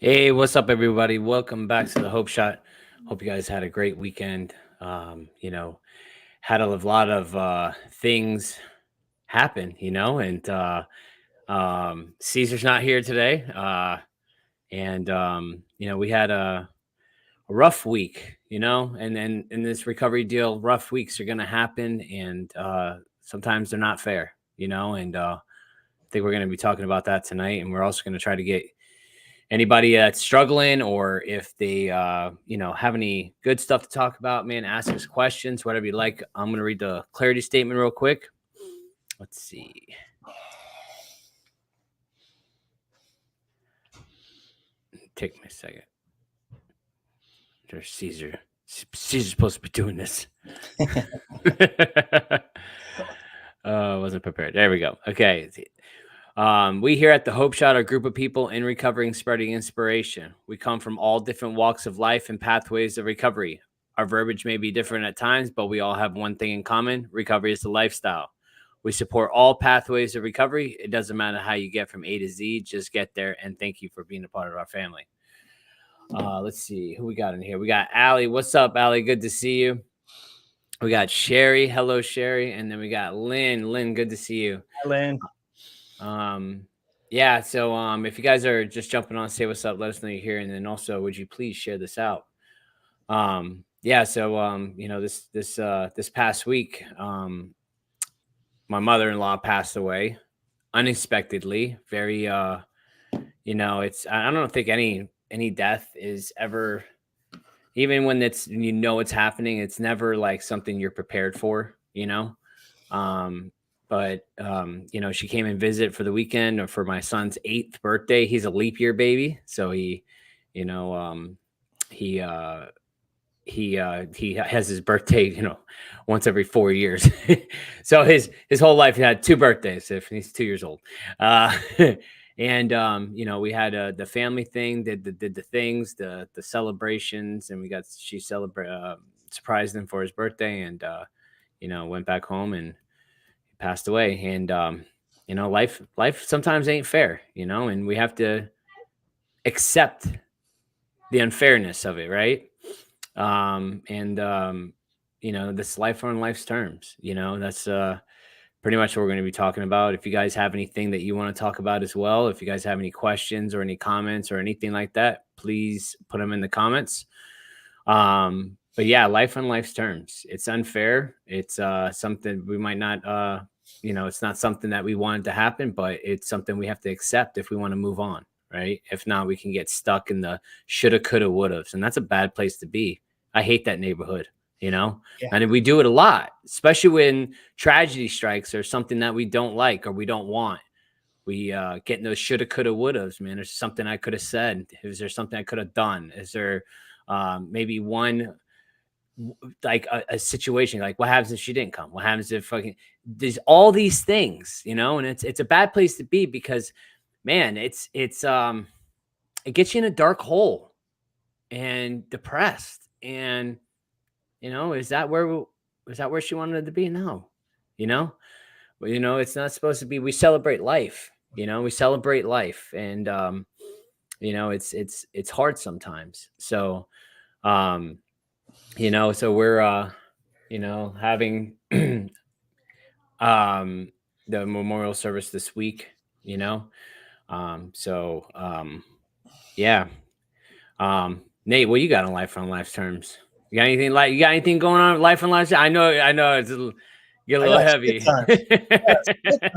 Hey, what's up, everybody? Welcome back to the Hope Shot. Hope you guys had a great weekend. Had a lot of things happen, and Caesar's not here today. We had a rough week, and then in this recovery deal, rough weeks are going to happen, and sometimes they're not fair, and I think we're going to be talking about that tonight, and we're also going to try to get anybody that's struggling or if they have any good stuff to talk about, man, ask us questions, whatever you like. I'm going to read the clarity statement real quick. Let's see. Take me a second. There's Caesar. Caesar's supposed to be doing this. Wasn't prepared. There we go. Okay. We here at the Hope Shot are a group of people in recovery and spreading inspiration. We come from all different walks of life and pathways of recovery. Our verbiage may be different at times, but we all have one thing in common. Recovery is the lifestyle. We support all pathways of recovery. It doesn't matter how you get from A to Z, just get there. And thank you for being a part of our family. Let's see who we got in here. We got Allie. What's up, Allie? Good to see you. We got Sherry. Hello, Sherry. And then we got Lynn. Lynn, good to see you. Hi, Lynn. So if you guys are just jumping on, say what's up, let us know you're here, and then also would you please share this out? This past week, my mother-in-law passed away unexpectedly. Very it's I don't think any death is ever, even when it's it's happening, it's never like something you're prepared for, But she came and visit for the weekend or for my son's 8th birthday. He's a leap year baby, so he has his birthday, once every 4 years. So his whole life he had 2 birthdays if he's 2 years old. We had the family thing, did the things, the celebrations, and she surprised him for his birthday, and went back home and passed away. And life sometimes ain't fair, and we have to accept the unfairness of it, right? This life on life's terms, that's pretty much what we're going to be talking about. If you guys have anything that you want to talk about as well, if you guys have any questions or any comments or anything like that, please put them in the comments. But yeah, life on life's terms. It's unfair. It's something we might not, it's not something that we wanted to happen, but it's something we have to accept if we want to move on, right? If not, we can get stuck in the shoulda, coulda, wouldas, and that's a bad place to be. I hate that neighborhood, Yeah. And we do it a lot, especially when tragedy strikes or something that we don't like or we don't want. We get in those shoulda, coulda, wouldas, man. There's something I could have said. Is there something I could have done? Is there maybe one like a situation like what happens if she didn't come? What happens if there's all these things, and it's a bad place to be because, man, it gets you in a dark hole and depressed. And is that where she wanted to be? No, it's not supposed to be. We celebrate life, we celebrate life, and it's hard sometimes. So so we're having the memorial service this week, Nate, what you got on life on life's terms? You got anything going on with life on life's? I know it's get a little heavy. Good kind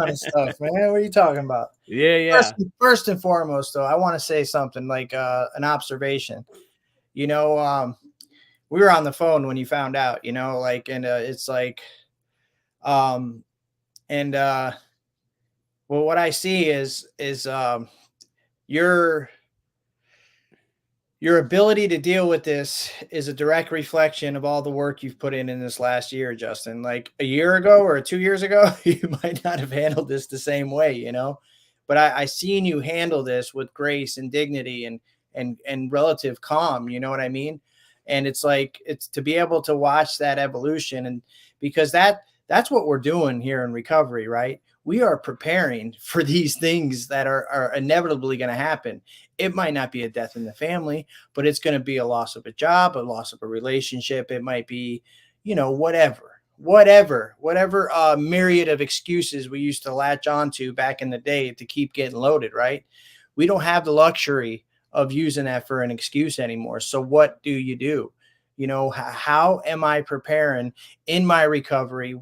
of stuff, man. What are you talking about? Yeah. First and foremost, though, I want to say something like an observation. We were on the phone when you found out, it's like, what I see is your ability to deal with this is a direct reflection of all the work you've put in this last year, Justin. Like a year ago or 2 years ago, you might not have handled this the same way, but I seen you handle this with grace and dignity and relative calm. You know what I mean? And it's to be able to watch that evolution, and because that's what we're doing here in recovery, right? we are preparing for these things that are inevitably going to happen. It might not be a death in the family, but it's going to be a loss of a job, a loss of a relationship. It might be, whatever myriad of excuses we used to latch onto back in the day to keep getting loaded, right? We don't have the luxury of using that for an excuse anymore. So what do? How am I preparing in my recovery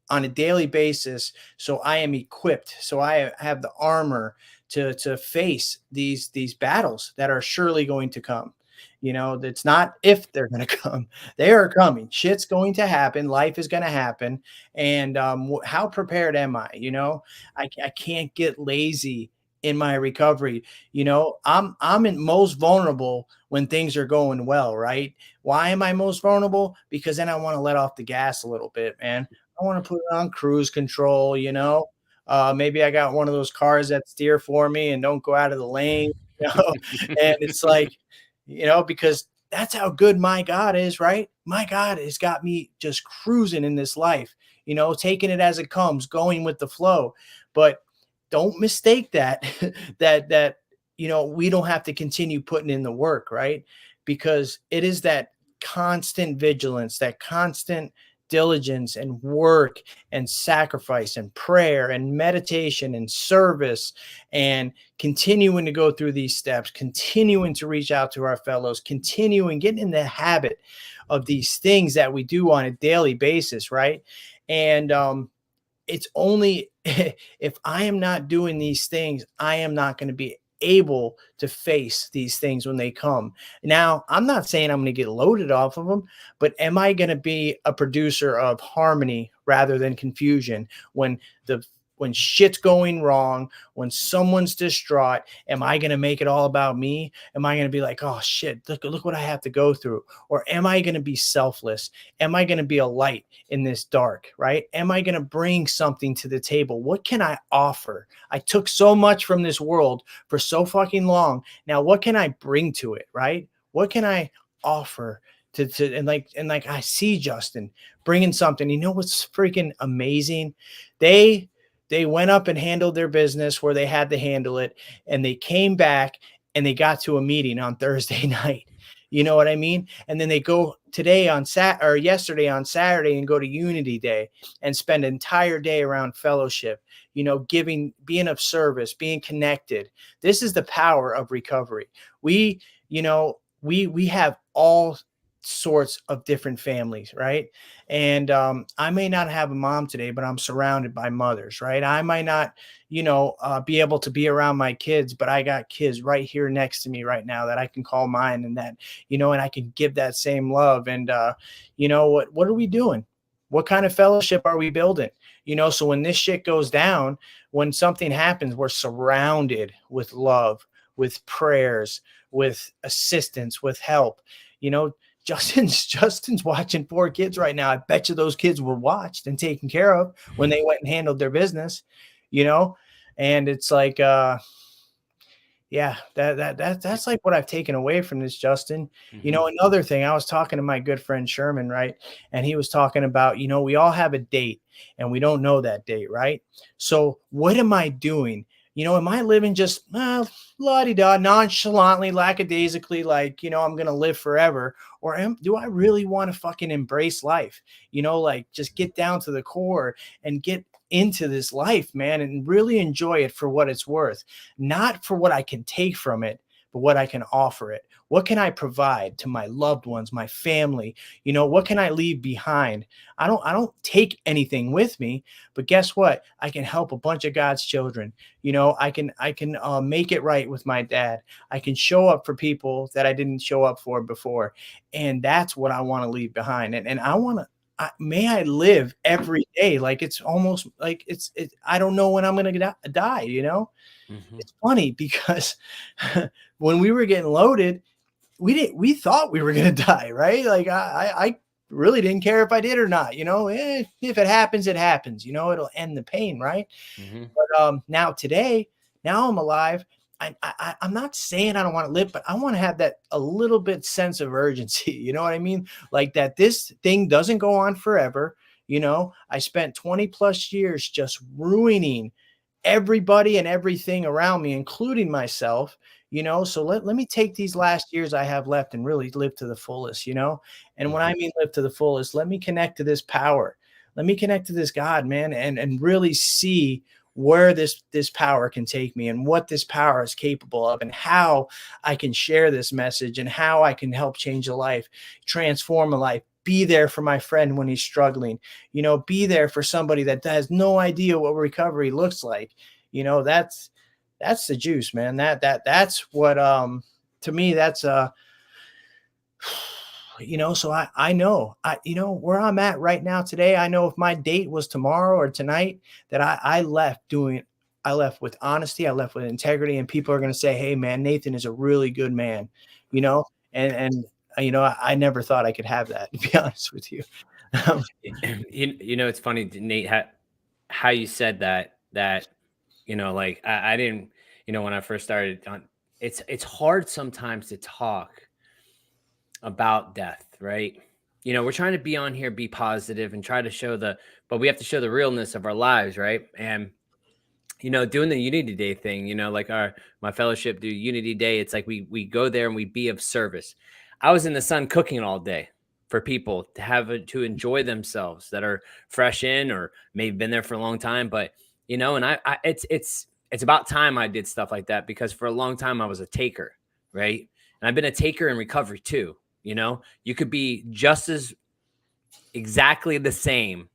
on a daily basis, so I am equipped, so I have the armor to face these battles that are surely going to come. That's not if they're going to come; they are coming. Shit's going to happen. Life is going to happen. And how prepared am I? I can't get lazy in my recovery. I'm in most vulnerable when things are going well, right? Why am I most vulnerable? Because then I want to let off the gas a little bit, man. I want to put it on cruise control. Maybe I got one of those cars that steer for me and don't go out of the lane, you know. And it's like, because that's how good my God is, right? My God has got me just cruising in this life, taking it as it comes, going with the flow. But don't mistake that we don't have to continue putting in the work, right? Because it is that constant vigilance, that constant diligence and work and sacrifice and prayer and meditation and service and continuing to go through these steps, continuing to reach out to our fellows, continuing getting in the habit of these things that we do on a daily basis, right? And it's only if I am not doing these things, I am not going to be able to face these things when they come. Now, I'm not saying I'm going to get loaded off of them, but am I going to be a producer of harmony rather than confusion when shit's going wrong, when someone's distraught? Am I going to make it all about me? Am I going to be like, oh shit, look what I have to go through? Or am I going to be selfless? Am I going to be a light in this dark, right? Am I going to bring something to the table? What can I offer? I took so much from this world for so fucking long. Now, what can I bring to it, right? What can I offer and I see Justin bringing something. You know what's freaking amazing? They went up and handled their business where they had to handle it, and they came back and they got to a meeting on Thursday night. You know what I mean? And then they go today on or yesterday on Saturday and go to Unity Day and spend an entire day around fellowship, being of service, being connected. This is the power of recovery. We have all sorts of different families, right? And I may not have a mom today, but I'm surrounded by mothers, right? I might not, be able to be around my kids, but I got kids right here next to me right now that I can call mine, and that, and I can give that same love. And what are we doing? What kind of fellowship are we building? So when this shit goes down, when something happens, we're surrounded with love, with prayers, with assistance, with help. Justin's watching 4 kids right now. I bet you those kids were watched and taken care of when they went and handled their business, and it's like, yeah, that's like what I've taken away from this, Justin. Another thing, I was talking to my good friend Sherman, right? And he was talking about, we all have a date and we don't know that date, right? So what am I doing? Am I living just la-di-da, nonchalantly, lackadaisically, like, I'm going to live forever? Or do I really want to fucking embrace life? Like just get down to the core and get into this life, man, and really enjoy it for what it's worth, not for what I can take from it, but what I can offer it. What can I provide to my loved ones, my family? What can I leave behind? I don't take anything with me, but guess what? I can help a bunch of God's children. I can make it right with my dad. I can show up for people that I didn't show up for before. And that's what I want to leave behind. And I want to, may I live every day like it's almost like I don't know when I'm going to die. It's funny because when we were getting loaded, we thought we were going to die, right? Like I really didn't care if I did or not. If it happens, it happens. It'll end the pain, right? But now I'm alive. I'm not saying I don't want to live, but I want to have that a little bit sense of urgency. You know what I mean? Like that this thing doesn't go on forever. You know, I spent 20 plus years just ruining everybody and everything around me, including myself, you know. So let me take these last years I have left and really live to the fullest, you know. And when I mean live to the fullest, let me connect to this power. Let me connect to this God, man, and really see where this power can take me and what this power is capable of and how I can share this message and how I can help change a life, transform a life, be there for my friend when he's struggling, you know, be there for somebody that has no idea what recovery looks like. You know, that's the juice, man. That's what to me that's you know, so I know, you know, where I'm at right now today. I know if my date was tomorrow or tonight, that I left with honesty, I left with integrity, and people are going to say, hey man, Nathan is a really good man, you know. And you know, I never thought I could have that, to be honest with you. um, You know, it's funny, Nate, how you said that, you know, like I didn't, you know, when I first started on, it's hard sometimes to talk about death, right? You know, we're trying to be on here, be positive and try to show but we have to show the realness of our lives, right? And you know, doing the Unity Day thing, you know, like my fellowship do Unity Day. It's like we go there and we be of service. I was in the sun cooking all day for people to to enjoy themselves that are fresh in or maybe been there for a long time. But you know, and I it's about time I did stuff like that because for a long time I was a taker, right? And I've been a taker in recovery too. You know, you could be just as exactly the same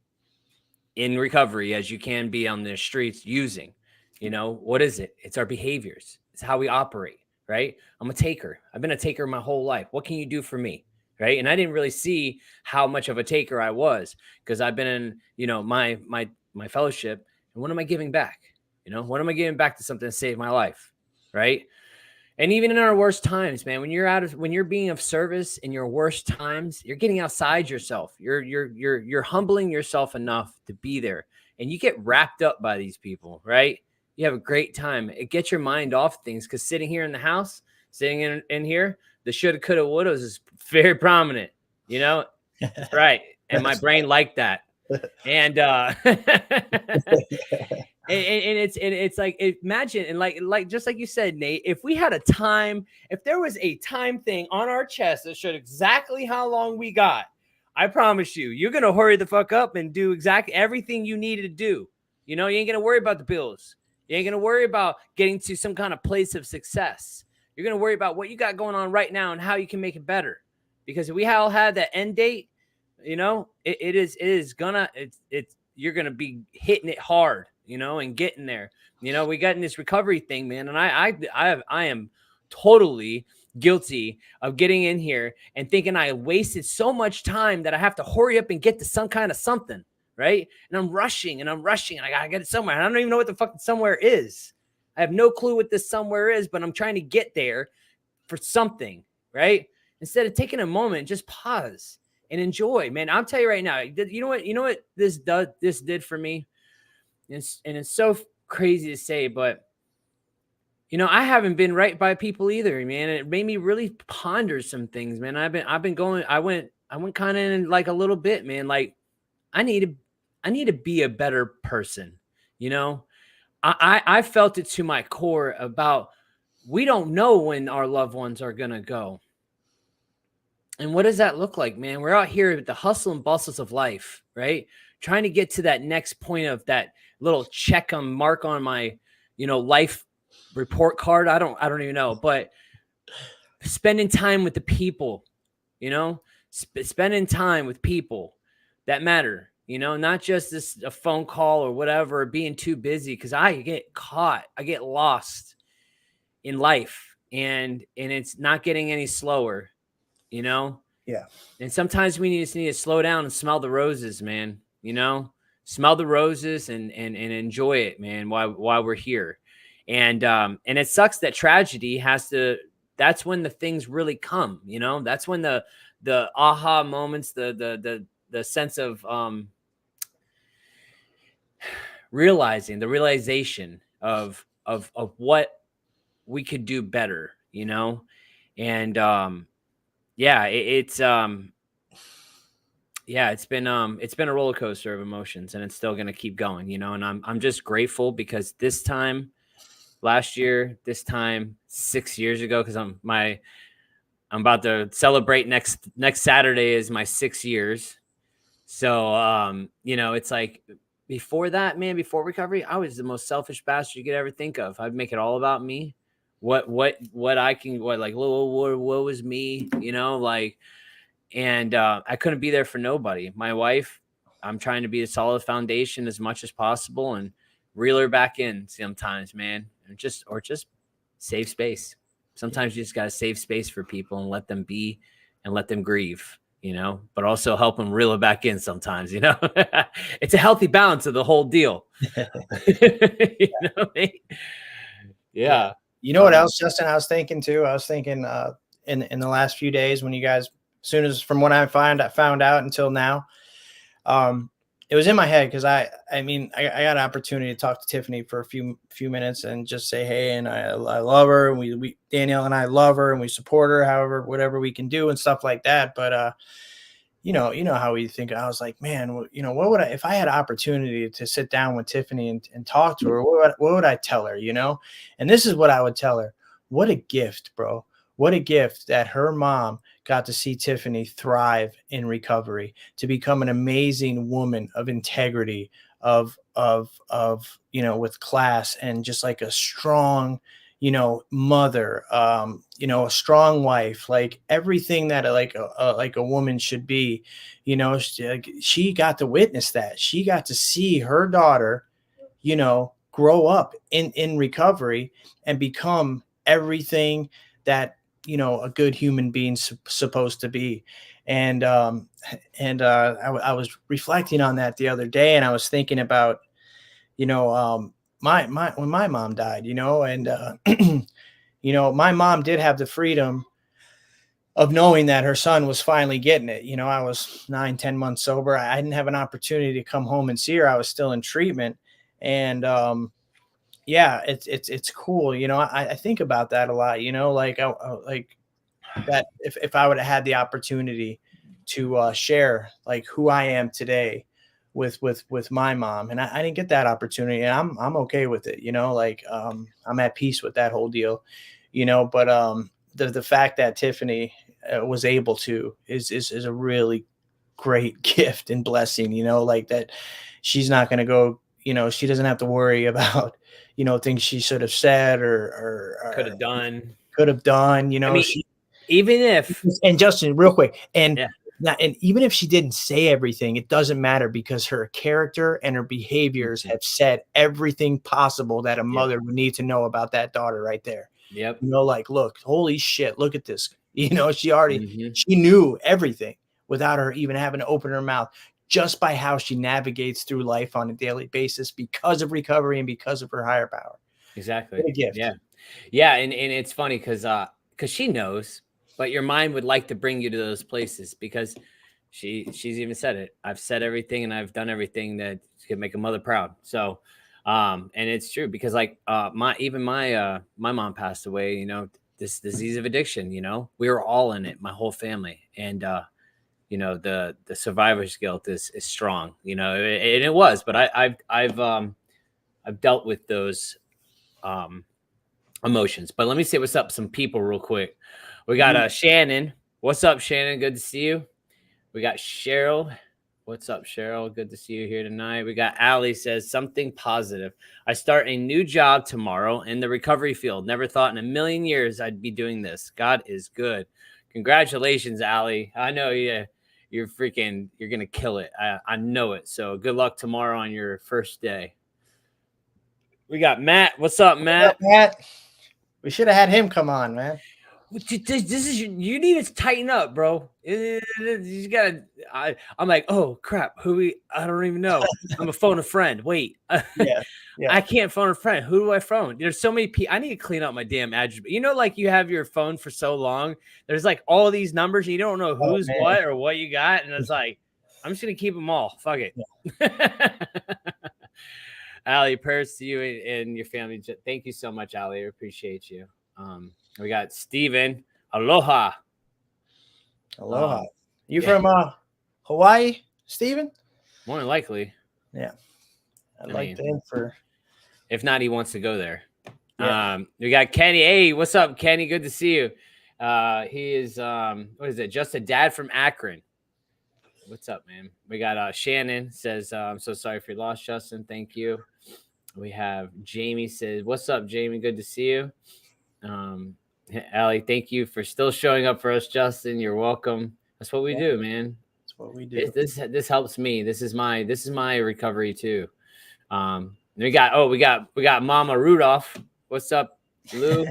in recovery as you can be on the streets using. You know, what is it? It's our behaviors. It's how we operate, right? I'm a taker. I've been a taker my whole life. What can you do for me? Right. And I didn't really see how much of a taker I was because I've been in, you know, my fellowship. And what am I giving back? You know, what am I giving back to something to save my life? Right. And even in our worst times, man, when you're being of service in your worst times, you're getting outside yourself. You're humbling yourself enough to be there. And you get wrapped up by these people, right? You have a great time. It gets your mind off things because sitting here in the house, sitting in here, the shoulda, coulda, wouldas is very prominent. You know, that's right. And my brain liked that. And and it's like imagine and like just like you said, Nate, if we had a time, if there was a time thing on our chest that showed exactly how long we got, I promise you're gonna hurry the fuck up and do exactly everything you needed to do. You know, you ain't gonna worry about the bills. You ain't gonna worry about getting to some kind of place of success. You're gonna worry about what you got going on right now and how you can make it better. Because if we all had that end date, you know, it is gonna it's you're gonna be hitting it hard, you know, and getting there. You know, we got in this recovery thing, man, and I am totally guilty of getting in here and thinking I wasted so much time that I have to hurry up and get to some kind of something, right? And I'm rushing and I'm rushing and I gotta get it somewhere. And I don't even know what the fucking somewhere is. I have no clue what this somewhere is, but I'm trying to get there for something, right? Instead of taking a moment, just pause and enjoy, man. I'll tell you right now, you know what this did for me? And it's so crazy to say, but you know, I haven't been right by people either, man. It made me really ponder some things, man. I've been going, I went kind of in like a little bit, man. Like I need to, I need to be a better person. You know, I felt it to my core about we don't know when our loved ones are gonna go. And what does that look like, man? We're out here with the hustle and bustles of life, right? Trying to get to that next point of that little check on mark on my, you know, life report card. I don't even know, but spending time with the people, you know, spending time with people that matter, you know, not just this a phone call or whatever, being too busy because I get caught, I get lost in life and it's not getting any slower, you know. yeah. And sometimes we need to slow down and smell the roses, man. You know, smell the roses and enjoy it, man. While we're here, and it sucks that tragedy has to. That's when the things really come. You know, that's when the aha moments, the sense of realizing, the realization of what we could do better. You know, and yeah, it's Yeah, it's been a roller coaster of emotions, and it's still gonna keep going, and I'm just grateful because this time last year, this time 6 years ago, because I'm about to celebrate next Saturday is my 6 years. So it's like before that, man, before recovery, I was the most selfish bastard you could ever think of. I'd make it all about me. What I can what like what was me, like. And I couldn't be there for nobody. My wife, I'm trying to be a solid foundation as much as possible and reel her back in sometimes, man. And just save space. Sometimes you just got to save space for people and let them be and let them grieve, but also help them reel it back in sometimes. It's a healthy balance of the whole deal. you know what I mean? Yeah. Yeah. You know what else, Justin? I was thinking too. I was thinking in the last few days when you guys, as soon as from when I found out until now, it was in my head because I got an opportunity to talk to Tiffany for a few minutes and just say hey, and I love her, and we Danielle and I love her, and we support her, however whatever we can do and stuff like that. But you know how we think. I was like, man, what would I, if I had an opportunity to sit down with Tiffany and talk to her, what would I tell her, And this is what I would tell her. What a gift, bro. What a gift that her mom got to see Tiffany thrive in recovery, to become an amazing woman of integrity, with class, and just like a strong, mother, a strong wife, like everything that like a woman should be. She got to witness that. She got to see her daughter, grow up in recovery and become everything that a good human being's supposed to be. And I was reflecting on that the other day, and I was thinking about my when my mom died, and my mom did have the freedom of knowing that her son was finally getting it. I was 9-10 months sober. I didn't have an opportunity to come home and see her. I was still in treatment. And yeah, it's cool. I think about that a lot, like that if I would have had the opportunity to share like who I am today with my mom, and I didn't get that opportunity, and I'm okay with it, I'm at peace with that whole deal, but the fact that Tiffany was able to is a really great gift and blessing, like that she's not going to go, she doesn't have to worry about, things she should have said or Could have done. could have done, I mean, she, even if, and Justin, real quick, and yeah. and even if she didn't say everything, it doesn't matter because her character and her behaviors have said everything possible that a mother would need to know about that daughter right there. Yep. Like, look, holy shit, look at this. She knew everything without her even having to open her mouth, just by how she navigates through life on a daily basis because of recovery and because of her higher power. Exactly. What a gift. Yeah. Yeah. And it's funny because she knows, but your mind would like to bring you to those places because she's even said it. I've said everything and I've done everything that could make a mother proud. So, and it's true because like my mom passed away, this disease of addiction, we were all in it, my whole family. And, the survivor's guilt is strong, and it was, but I've dealt with those, emotions. But let me say what's up some people real quick. We got Shannon. What's up, Shannon? Good to see you. We got Cheryl. What's up, Cheryl? Good to see you here tonight. We got Allie says something positive. I start a new job tomorrow in the recovery field. Never thought in a million years I'd be doing this. God is good. Congratulations, Allie. I know you're gonna kill it. I know it. So good luck tomorrow on your first day. We got Matt. What's up, Matt? What's up, Matt? We should have had him come on, man. This is you need to tighten up, bro. You gotta. I'm like, oh crap, I don't even know. I'm gonna phone a friend. Wait, Yeah. I can't phone a friend. Who do I phone? There's so many people. I need to clean up my damn address. Like you have your phone for so long. There's like all these numbers, and you don't know who's what or what you got, and it's like, I'm just gonna keep them all. Fuck it. Yeah. Allie, prayers to you and your family. Thank you so much, Allie. I appreciate you. We got Steven. Aloha. Aloha. You from Hawaii, Steven? More than likely. Yeah. I'd I like mean, to for if not, he wants to go there. yeah. We got Kenny. Hey, what's up, Kenny? Good to see you. He is what is it? Just a dad from Akron. What's up, man? We got Shannon says, I'm so sorry for your loss, Justin. Thank you. We have Jamie says, what's up, Jamie? Good to see you. Allie, thank you for still showing up for us, Justin. You're welcome. That's what we do, man. That's what we do. This helps me. This is my recovery too. We got Mama Rudolph. What's up, Lou?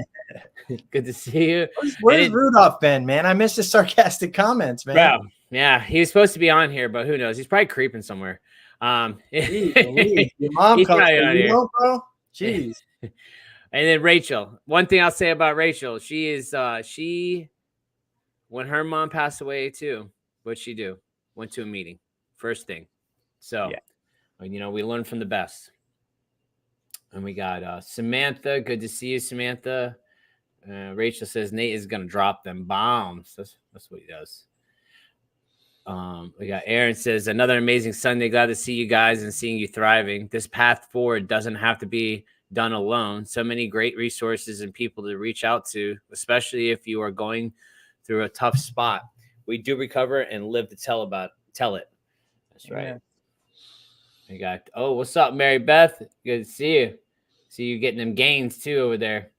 Good to see you. Where's Rudolph been, man? I missed his sarcastic comments, man. Bro, yeah, he was supposed to be on here, but who knows? He's probably creeping somewhere. Jeez, your mom comes on here, bro. Jeez. And then Rachel. One thing I'll say about Rachel, she is when her mom passed away too, what'd she do? Went to a meeting. First thing. So yeah. We learn from the best. And we got Samantha. Good to see you, Samantha. Rachel says Nate is gonna drop them bombs. That's what he does. We got Aaron says another amazing Sunday. Glad to see you guys and seeing you thriving. This path forward doesn't have to be done alone. So many great resources and people to reach out to, especially if you are going through a tough spot. We do recover and live to tell it. That's right. Yeah. We got what's up, Mary Beth? Good to see you. See you getting them gains too over there.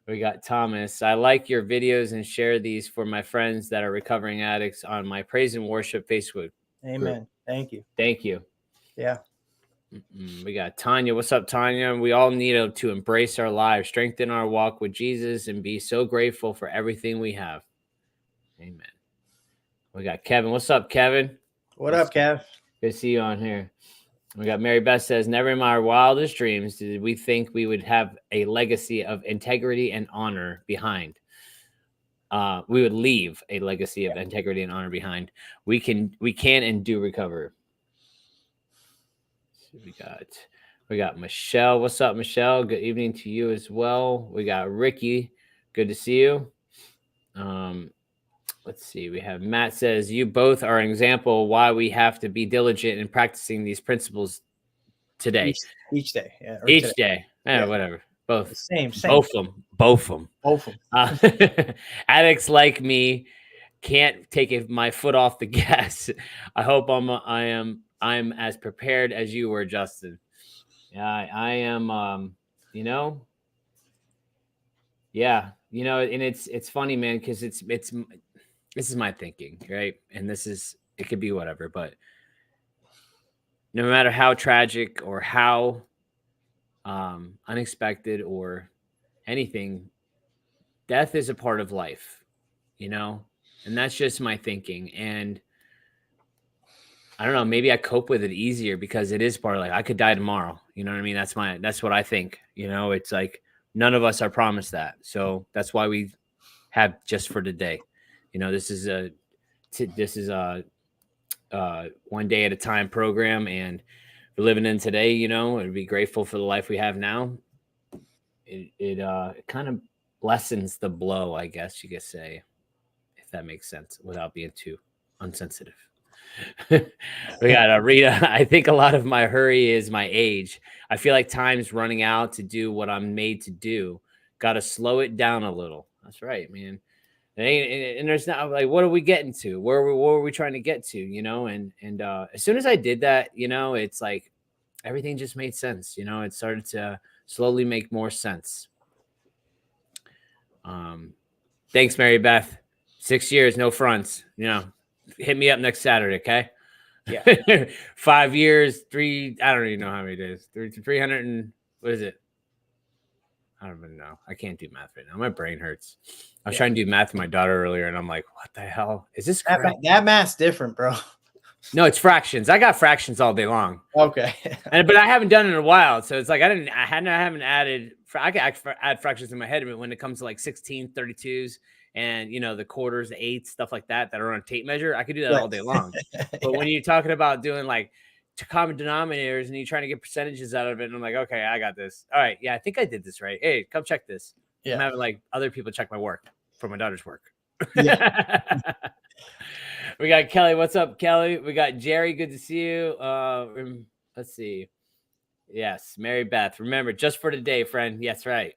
We got Thomas. I like your videos and share these for my friends that are recovering addicts on my Praise and Worship Facebook. Amen. Group. Thank you. Thank you. Yeah. We got Tanya. What's up, Tanya? We all need to embrace our lives, strengthen our walk with Jesus, and be so grateful for everything we have. Amen. We got Kevin. What's up, Kevin? What up, Kev? Good to see you on here. We got Mary Beth says, never in my wildest dreams did we think we would have a legacy of integrity and honor behind. We would leave a legacy of integrity and honor behind. We can and do recover. So we got Michelle. What's up, Michelle? Good evening to you as well. We got Ricky. Good to see you. Let's see. We have Matt says, you both are an example of why we have to be diligent in practicing these principles today. Each day. Yeah. Each day. Yeah, whatever. Both. Same. Both of them. Addicts like me can't take my foot off the gas. I hope I'm as prepared as you were, Justin. Yeah, I am, yeah, and it's funny, man, because this is my thinking, right? And it could be whatever, but no matter how tragic or how unexpected or anything, death is a part of life, and that's just my thinking. And I don't know, maybe I cope with it easier because it is part of I could die tomorrow. You know what I mean? That's what I think. It's like none of us are promised that. So that's why we have just for today. This is a one day at a time program, and we're living in today, and be grateful for the life we have now. It kind of lessens the blow, I guess you could say, if that makes sense, without being too unsensitive. We got Rita. I think a lot of my hurry is my age. I feel like time's running out to do what I'm made to do. Got to slow it down a little. That's right, man. And there's not what are we getting to? Where are we trying to get to? And as soon as I did that, it's like everything just made sense. It started to slowly make more sense. Thanks, Mary Beth. 6 years, no fronts. Hit me up next Saturday, okay? Yeah. 5 years, I don't even know how many days. 300 and what is it? I don't even know. I can't do math right now. My brain hurts. I was trying to do math with my daughter earlier, and I'm like, what the hell? Is this correct? That math's different, bro. No, it's fractions. I got fractions all day long. Okay. But I haven't done it in a while. So it's like I haven't added. I can add fractions in my head when it comes to 16, 32s, and the quarters, the eighths, stuff like that are on a tape measure. I could do that all day long. But when you're talking about doing common denominators and you're trying to get percentages out of it, and I'm like, okay, I got this. All right, yeah, I think I did this right. Hey, come check this. Yeah. I'm having other people check my work for my daughter's work. Yeah. We got Kelly. What's up, Kelly? We got Jerry. Good to see you. Let's see. Yes, Mary Beth. Remember, just for today, friend. Yes, right.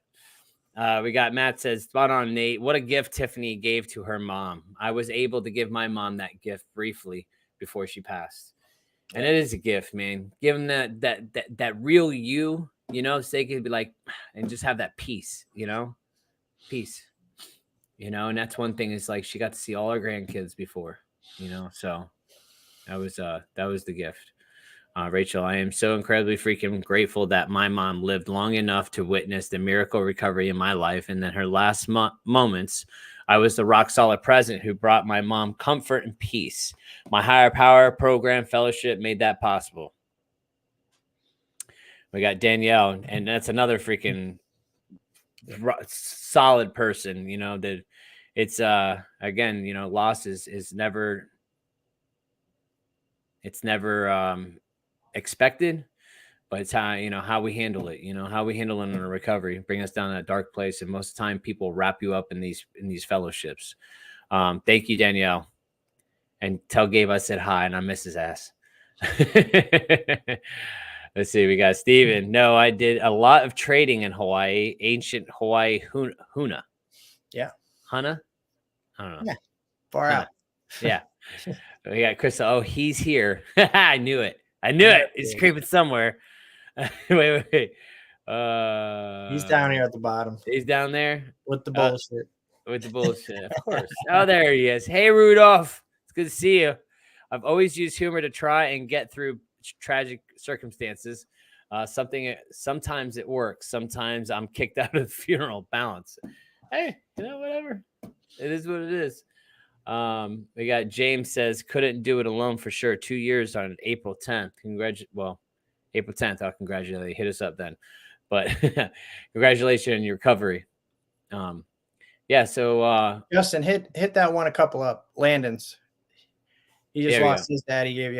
We got Matt says, spot on, Nate. What a gift Tiffany gave to her mom. I was able to give my mom that gift briefly before she passed. And Yeah. it is a gift, man. Give them that real you, so they could be like, and just have that peace, peace, and that's one thing is like she got to see all her grandkids before, so that was the gift. Rachel, I am so incredibly freaking grateful that my mom lived long enough to witness the miracle recovery in my life. And then her last moments, I was the rock solid present who brought my mom comfort and peace. My higher power program fellowship made that possible. We got Danielle, and that's another freaking solid person, that it's, again, loss is never, it's never, expected, but it's how we handle it, how we handle it in a recovery, bring us down that dark place. And most of the time people wrap you up in these fellowships. Thank you, Danielle, and tell Gabe I said hi and I miss his ass. Let's see, we got Steven. No, I did a lot of trading in Hawaii, ancient Hawaii Huna. Yeah. Hana? I don't know. Yeah. Far Hana. out. Yeah. We got Chris. Oh, he's here. I knew it. He's creeping somewhere. wait. He's down here at the bottom He's down there with the bullshit. With the bullshit, of course. Oh, there he is. Hey, Rudolph. It's good to see you. I've always used humor to try and get through tragic circumstances. Sometimes it works. Sometimes I'm kicked out of the funeral. Balance. Hey, whatever. It is what it is. We got James says couldn't do it alone for sure. 2 years on April 10th. April 10th. I'll congratulate you. Hit us up then. But congratulations on your recovery. Yeah. So Justin, hit that one a couple up. Landon's. He just lost his dad. He gave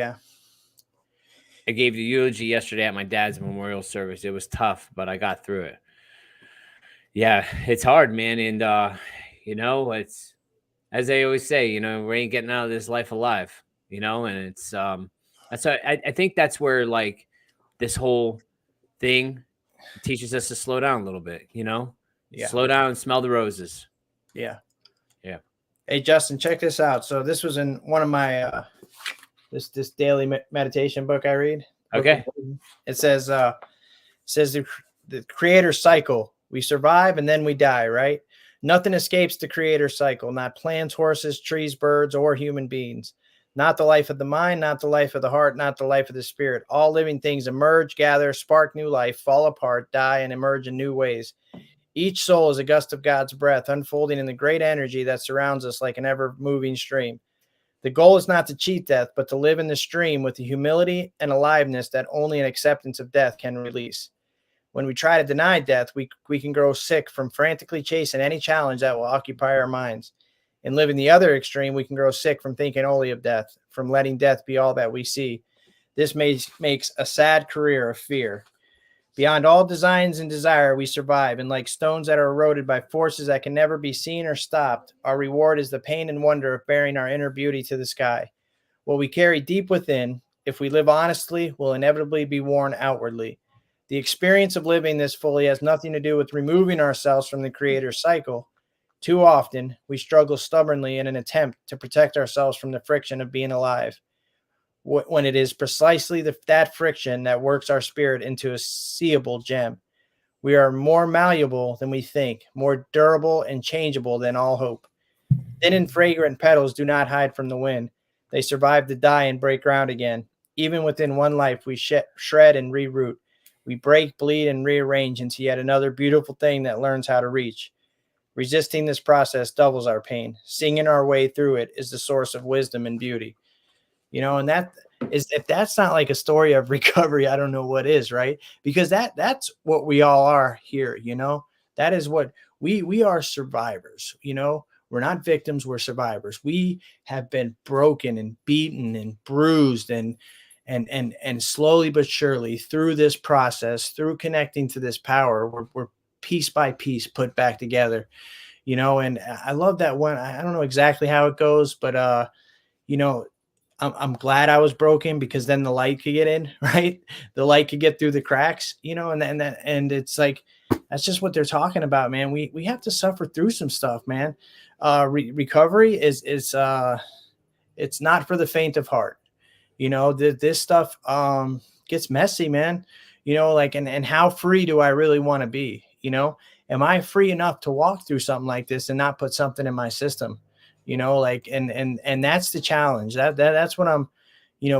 I gave the eulogy yesterday at my dad's memorial service. It was tough, but I got through it. Yeah, it's hard, man, and it's, as they always say, we ain't getting out of this life alive, and it's that's I think that's where like this whole thing teaches us to slow down a little bit, slow down and smell the roses. Yeah. Hey, Justin, check this out. So this was in one of my this daily meditation book I read. Okay. It says the creator's cycle. We survive and then we die, right? Nothing escapes the creator's cycle, not plants, horses, trees, birds, or human beings. Not the life of the mind, not the life of the heart, not the life of the spirit. All living things emerge, gather, spark new life, fall apart, die, and emerge in new ways. Each soul is a gust of God's breath, unfolding in the great energy that surrounds us like an ever-moving stream. The goal is not to cheat death, but to live in the stream with the humility and aliveness that only an acceptance of death can release. When we try to deny death, we can grow sick from frantically chasing any challenge that will occupy our minds. In living the other extreme, we can grow sick from thinking only of death, from letting death be all that we see. This makes a sad career of fear. Beyond all designs and desire, we survive, and like stones that are eroded by forces that can never be seen or stopped, our reward is the pain and wonder of bearing our inner beauty to the sky. What we carry deep within, if we live honestly, will inevitably be worn outwardly. The experience of living this fully has nothing to do with removing ourselves from the creator's cycle. Too often, we struggle stubbornly in an attempt to protect ourselves from the friction of being alive, when it is precisely that friction that works our spirit into a seeable gem. We are more malleable than we think, more durable and changeable than all hope. Thin and fragrant petals do not hide from the wind. They survive to die and break ground again. Even within one life, we shred and reroot. We break, bleed, and rearrange into yet another beautiful thing that learns how to reach. Resisting this process doubles our pain. Singing our way through it is the source of wisdom and beauty. And that is, if that's not like a story of recovery, I don't know what is, right? Because that's what we all are here. That is what we are, survivors. We're not victims, we're survivors. We have been broken and beaten and bruised and slowly but surely through this process, through connecting to this power, we're piece by piece put back together. And I love that one. I don't know exactly how it goes, but you know, I'm glad I was broken because then the light could get in, right? The light could get through the cracks, and it's like that's just what they're talking about, man. We have to suffer through some stuff, man. Recovery is it's not for the faint of heart. This stuff gets messy, man. Like, and how free do I really want to be? Am I free enough to walk through something like this and not put something in my system? Like, and that's the challenge. That's what I'm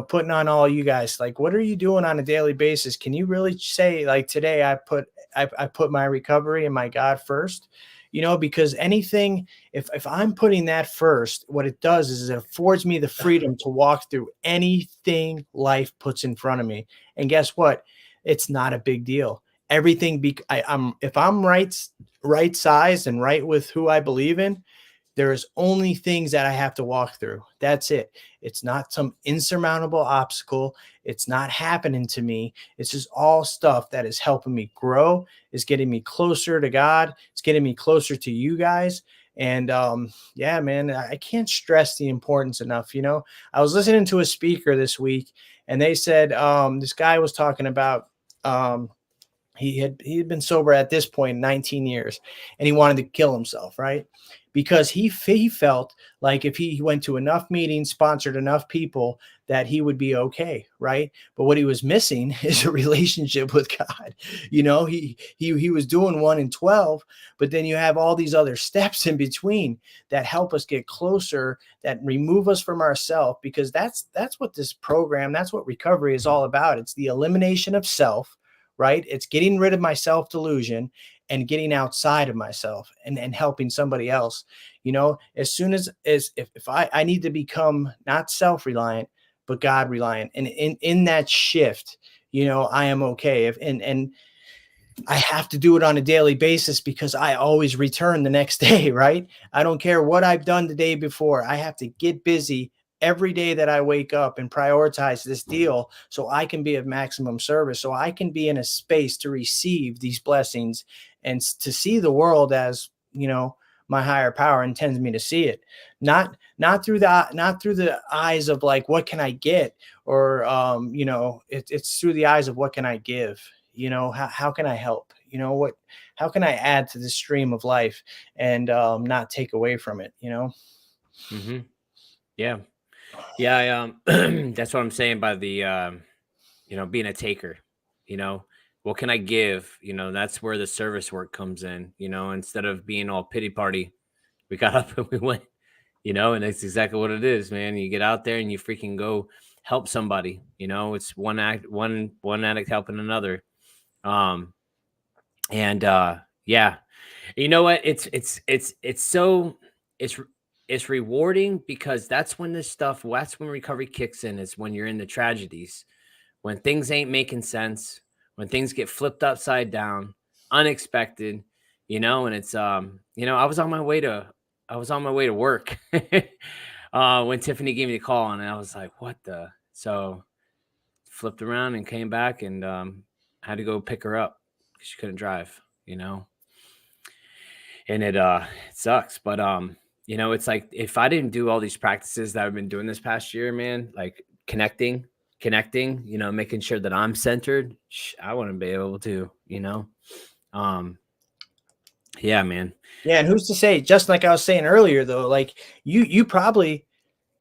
putting on all you guys. Like, what are you doing on a daily basis? Can you really say, like, today I put my recovery and my God first? Because anything, if I'm putting that first, what it does is it affords me the freedom to walk through anything life puts in front of me. And guess what? It's not a big deal. Everything I'm if I'm right sized and right with who I believe in, there is only things that I have to walk through. That's it. It's not some insurmountable obstacle. It's not happening to me. It's just all stuff that is helping me grow, is getting me closer to God. It's getting me closer to you guys. And yeah, man, I can't stress the importance enough. I was listening to a speaker this week, and they said this guy was talking about he had been sober at this point 19 years, and he wanted to kill himself, right? Because he felt like if he went to enough meetings, sponsored enough people, that he would be okay, right? But what he was missing is a relationship with God. He was doing 1 in 12, but then you have all these other steps in between that help us get closer, that remove us from ourself, because that's what this program, that's what recovery is all about. It's the elimination of self, right? It's getting rid of my self delusion and getting outside of myself and helping somebody else. As soon as if I need to become not self-reliant, but God reliant. And in that shift, I am okay. And I have to do it on a daily basis because I always return the next day, right? I don't care what I've done the day before. I have to get busy every day that I wake up and prioritize this deal so I can be of maximum service, so I can be in a space to receive these blessings and to see the world as, my higher power intends me to see it. Not through the eyes of like, what can I get? Or, it's through the eyes of what can I give? How can I help? How can I add to the stream of life and not take away from it? Mm-hmm. Yeah. Yeah. That's what I'm saying by the, being a taker, what can I give? That's where the service work comes in, instead of being all pity party, we got up and we went, and that's exactly what it is, man. You get out there and you freaking go help somebody, it's one addict helping another. And yeah, you know what? It's it's rewarding because that's when recovery kicks in, is when you're in the tragedies, when things ain't making sense, when things get flipped upside down, unexpected, and it's I was on my way to work when Tiffany gave me the call, and I was like, what the? So flipped around and came back, and had to go pick her up because she couldn't drive, and it sucks. But it's like, if I didn't do all these practices that I've been doing this past year, man, like connecting, making sure that I'm centered, I wouldn't be able to, yeah, man. Yeah, and who's to say? Just like I was saying earlier, though, like you probably,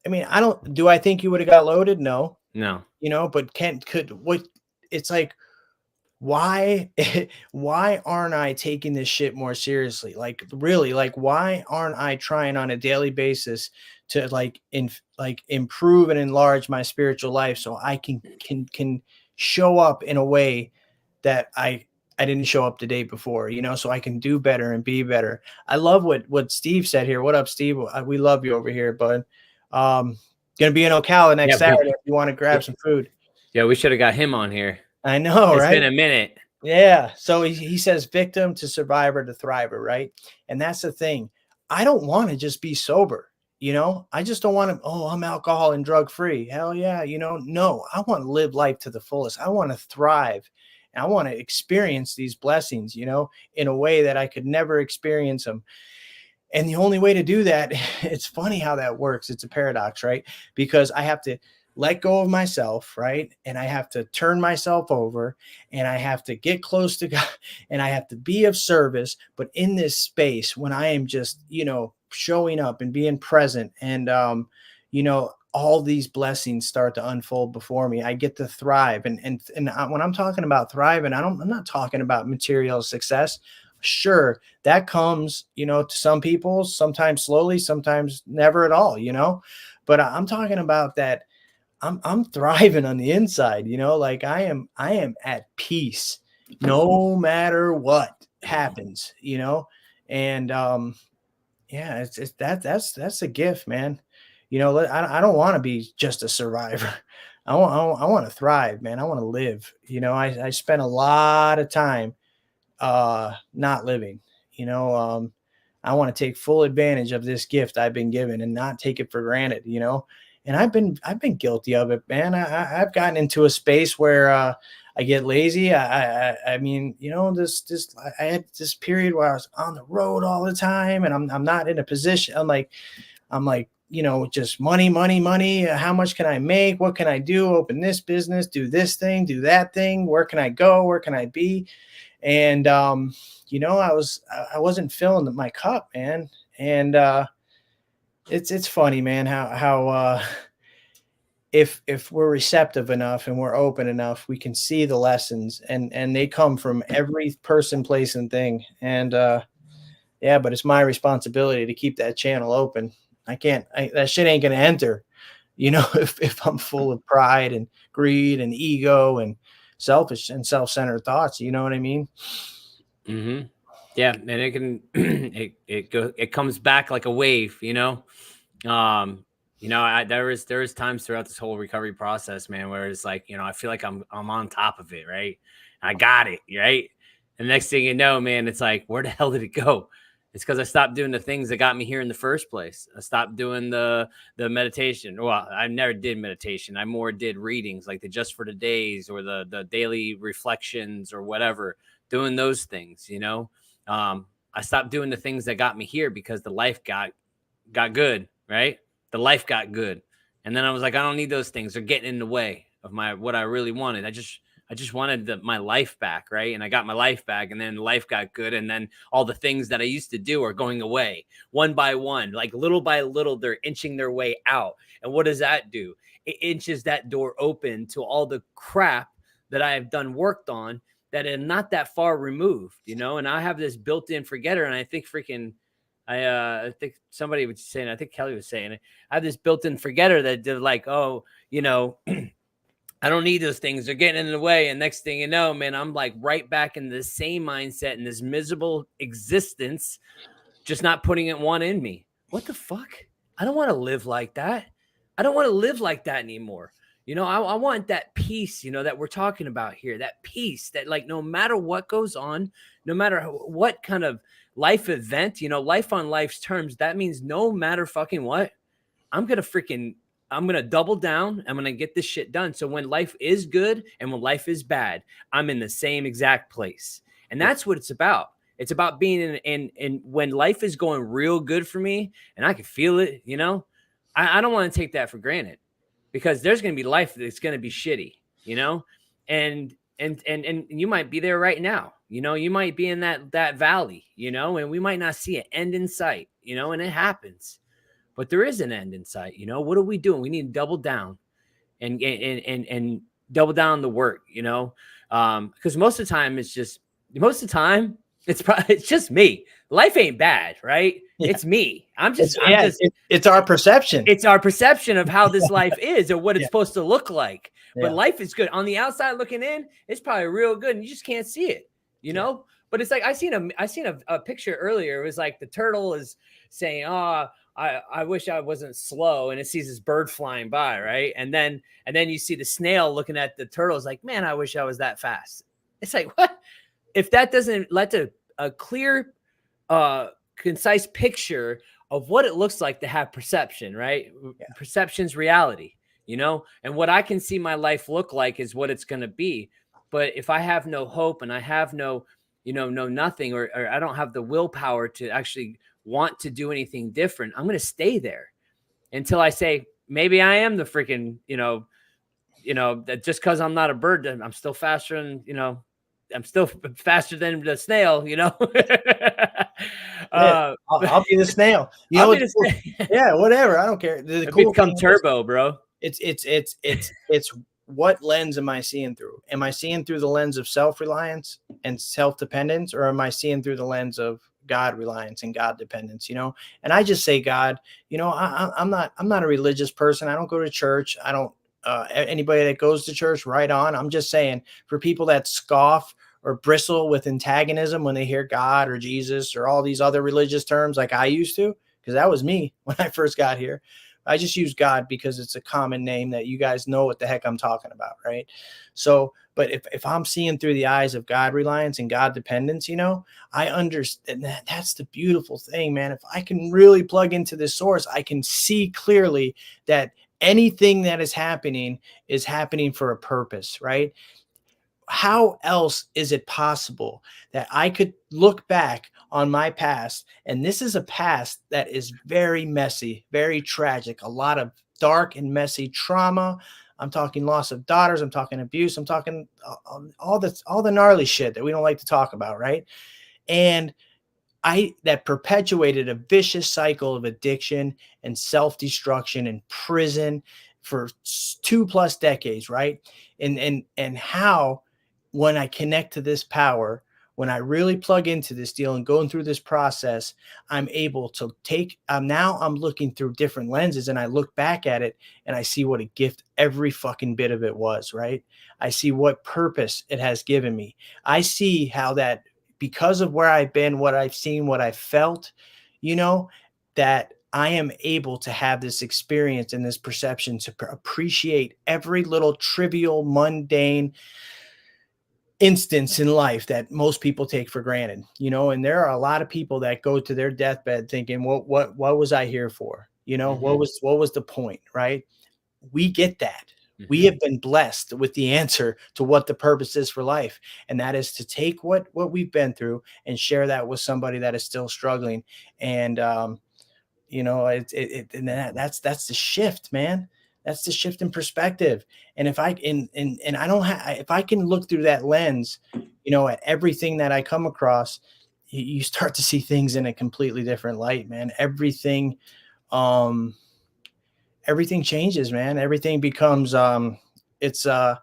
I mean, do I think you would have got loaded? No, but it's like, why why aren't I taking this shit more seriously? Like, really, like, why aren't I trying on a daily basis to improve and enlarge my spiritual life so I can show up in a way that I didn't show up the day before, so I can do better and be better. I love what Steve said here. What up, Steve? We love you over here, bud. Gonna be in Ocala next Saturday if you want to grab some food. Yeah, we should have got him on here. I know, it's right? It's been a minute. Yeah. So he says victim to survivor to thriver, right? And that's the thing. I don't want to just be sober. I just don't want to, I'm alcohol and drug free. Hell yeah. No, I want to live life to the fullest. I want to thrive. And I want to experience these blessings, in a way that I could never experience them And the only way to do that, it's funny how that works. It's a paradox, right? Because I have to let go of myself, right? And I have to turn myself over, and I have to get close to God, and I have to be of service. But in this space, when I am just, showing up and being present, and, all these blessings start to unfold before me. I get to thrive. When I'm talking about thriving, I'm not talking about material success. Sure, that comes, to some people, sometimes slowly, sometimes never at all, but I'm talking about that. I'm thriving on the inside, like I am at peace no matter what happens, and yeah, it's that's a gift, man. I don't want to be just a survivor. I want to thrive, man. I want to live. I spent a lot of time not living. You know, I want to take full advantage of this gift I've been given and not take it for granted. And I've been guilty of it, man. I've gotten into a space where I get lazy. I mean, I had this period where I was on the road all the time, and I'm not in a position. I'm like, just money, money, money. How much can I make? What can I do? Open this business, do this thing, do that thing. Where can I go? Where can I be? And I wasn't filling my cup, man. And it's funny, man, how if we're receptive enough and we're open enough, we can see the lessons, and they come from every person, place, and thing. And yeah, but it's my responsibility to keep that channel open. That shit ain't gonna enter, if I'm full of pride and greed and ego and selfish and self-centered thoughts. You know what I mean? Mm-hmm. Yeah, and it can it comes back like a wave, Um, there was times throughout this whole recovery process, man, where it's like, I feel like I'm on top of it, right? I got it, right? And next thing you know, man, it's like, where the hell did it go? It's because I stopped doing the things that got me here in the first place. I stopped doing the meditation. Well, I never did meditation. I more did readings, like the Just for the Days or the daily reflections or whatever. Doing those things, I stopped doing the things that got me here because the life got good, right? The life got good. And then I was like, I don't need those things. They're getting in the way of what I really wanted. I just wanted my life back, right? And I got my life back, and then life got good, and then all the things that I used to do are going away one by one, like little by little. They're inching their way out. And what does that do? It inches that door open to all the crap that I have done worked on that are not that far removed, And I have this built-in forgetter, and I think freaking I think somebody was saying, I think Kelly was saying it. I have this built-in forgetter that did like, oh, I don't need those things. They're getting in the way. And next thing you know, man, I'm like right back in the same mindset and this miserable existence, just not putting it one in me. What the fuck? I don't want to live like that. I don't want to live like that anymore. I want that peace, that we're talking about here, that peace that like, no matter what goes on, no matter what kind of life event, life on life's terms, that means no matter fucking what, I'm going to double down. I'm going to get this shit done. So when life is good and when life is bad, I'm in the same exact place. And that's what it's about. It's about being in when life is going real good for me and I can feel it, I don't want to take that for granted, because there's going to be life that's going to be shitty, and you might be there right now, you might be in that valley, and we might not see an end in sight, and it happens, but there is an end in sight. What are we doing? We need to double down and double down the work, because most of the time it's just me. Life ain't bad, right? Yeah. It's me. It's our perception. It's our perception of how this life is or what it's supposed to look like. Yeah. But life is good. On the outside looking in, it's probably real good and you just can't see it, But it's like I seen a picture earlier. It was like the turtle is saying, "Oh, I wish I wasn't slow," and it sees this bird flying by, right? And then you see the snail looking at the turtle, is like, "Man, I wish I was that fast." It's like, what? If that doesn't let a clear, concise picture of what it looks like to have perception, right? Yeah. Perception's reality, and what I can see my life look like is what it's going to be. But if I have no hope and I have no nothing, or I don't have the willpower to actually want to do anything different. I'm going to stay there until I say, maybe I am the freaking, that just because I'm not a bird, I'm still faster than, I'm still faster than the snail, Yeah, uh, I'll be the snail. You I'll know, be it's the cool. snail. Yeah, whatever. I don't care. The I cool become thing is, turbo, bro. it's what lens am I seeing through? Am I seeing through the lens of self-reliance and self-dependence, or am I seeing through the lens of God reliance and God dependence? And I just say God. I'm not a religious person. I don't go to church. I don't. Anybody that goes to church, right on. I'm just saying, for people that scoff or bristle with antagonism when they hear God or Jesus or all these other religious terms, like I used to, because that was me when I first got here. I just use God because it's a common name that you guys know what the heck I'm talking about, right? So, but if I'm seeing through the eyes of God reliance and God dependence, I understand that's the beautiful thing, man. If I can really plug into this source, I can see clearly that anything that is happening for a purpose, right? How else is it possible that I could look back on my past? And this is a past that is very messy, very tragic, a lot of dark and messy trauma. I'm talking loss of daughters. I'm talking abuse. I'm talking all the gnarly shit that we don't like to talk about, right? And that perpetuated a vicious cycle of addiction and self-destruction and prison for 2+ decades, right? And how, when I connect to this power, when I really plug into this deal and going through this process, I'm able to take, now I'm looking through different lenses, and I look back at it and I see what a gift every fucking bit of it was, right? I see what purpose it has given me. I see how that, because of where I've been, what I've seen, what I've felt, that I am able to have this experience and this perception to appreciate every little trivial, mundane instance in life that most people take for granted, and there are a lot of people that go to their deathbed thinking, what was I here for? Mm-hmm. What was the point, right? We get that. We Mm-hmm. have been blessed with the answer to what the purpose is for life. And that is to take what we've been through and share that with somebody that is still struggling. And, and that's the shift, man. That's the shift in perspective. And if I and I don't have, if I can look through that lens, at everything that I come across, you start to see things in a completely different light, man. Um, everything changes, man. Everything becomes it's there's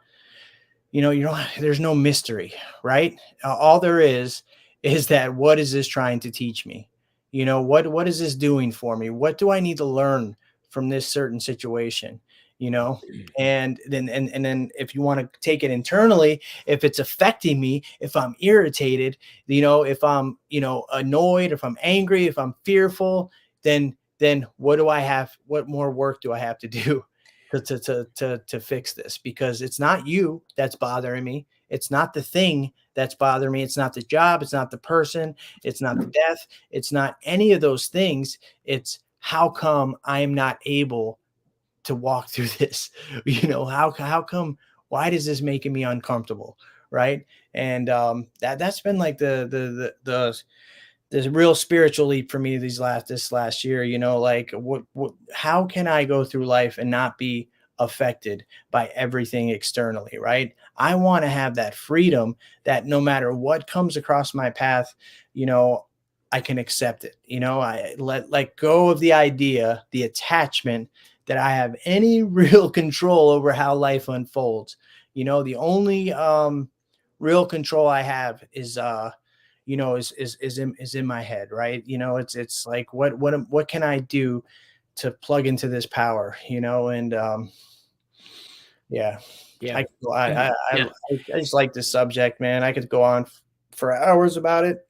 no mystery, right? All there is that, what is this trying to teach me? What is this doing for me? What do I need to learn from this certain situation? And then if you want to take it internally, if it's affecting me, if I'm irritated, if I'm annoyed, if I'm angry, if I'm fearful, then what do I have? What more work do I have to do to fix this? Because it's not you that's bothering me. It's not the thing that's bothering me. It's not the job. It's not the person. It's not the death. It's not any of those things. It's how come I am not able to walk through this? How come? Why does this making me uncomfortable? Right. And that's been like the real spiritual leap for me this last year. Like how can I go through life and not be affected by everything externally, right? I want to have that freedom that no matter what comes across my path, you know I can accept it. I let go of the idea, the attachment that I have any real control over how life unfolds. The only real control I have is in my head, right? It's like, what can I do to plug into this power? And yeah, Yeah. I I I, Yeah. I just like this subject, man. I could go on for hours about it.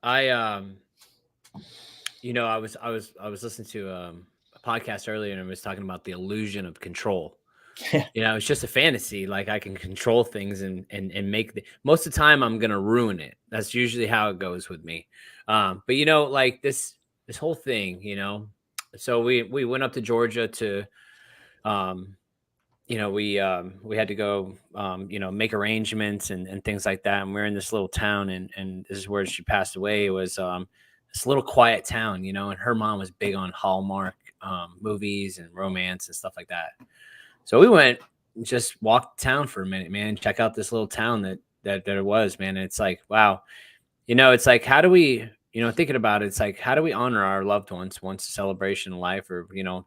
I I was listening to a podcast earlier, and I was talking about the illusion of control. It's just a fantasy. Like, I can control things and make most of the time I'm gonna ruin it. That's usually how it goes with me. But like this whole thing, so we went up to Georgia to um we had to go make arrangements and things like that, and we're in this little town, and this is where she passed away. It was this little quiet town, you know, and her mom was big on Hallmark movies and romance and stuff like that. So we went and just walked town for a minute, man, check out this little town that it was, man. And it's like, wow, you know, it's like, how do we, you know, thinking about it, it's like, how do we honor our loved ones once a celebration of life, or, you know,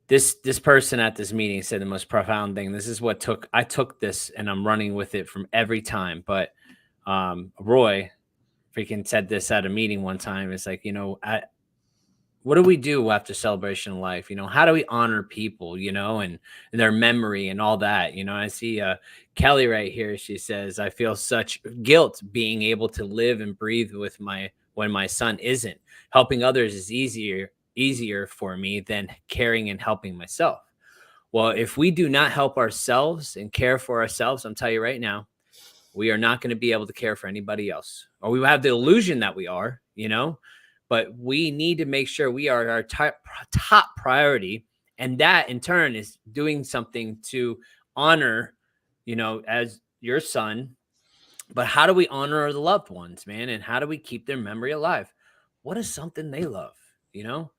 this person at this meeting said the most profound thing. This is what I took this and I'm running with it from every time. But Roy freaking said this at a meeting one time. It's like, you know, what do we do after celebration of life? You know, how do we honor people, you know, and their memory and all that? You know, I see Kelly right here. She says, I feel such guilt being able to live and breathe with when my son isn't. Helping others is easier for me than caring and helping myself. Well, if we do not help ourselves and care for ourselves, I'm telling you right now, we are not going to be able to care for anybody else. Or we have the illusion that we are, you know, but we need to make sure we are our top priority. And that in turn is doing something to honor, you know, as your son. But how do we honor the loved ones, man? And how do we keep their memory alive? What is something they love, you know?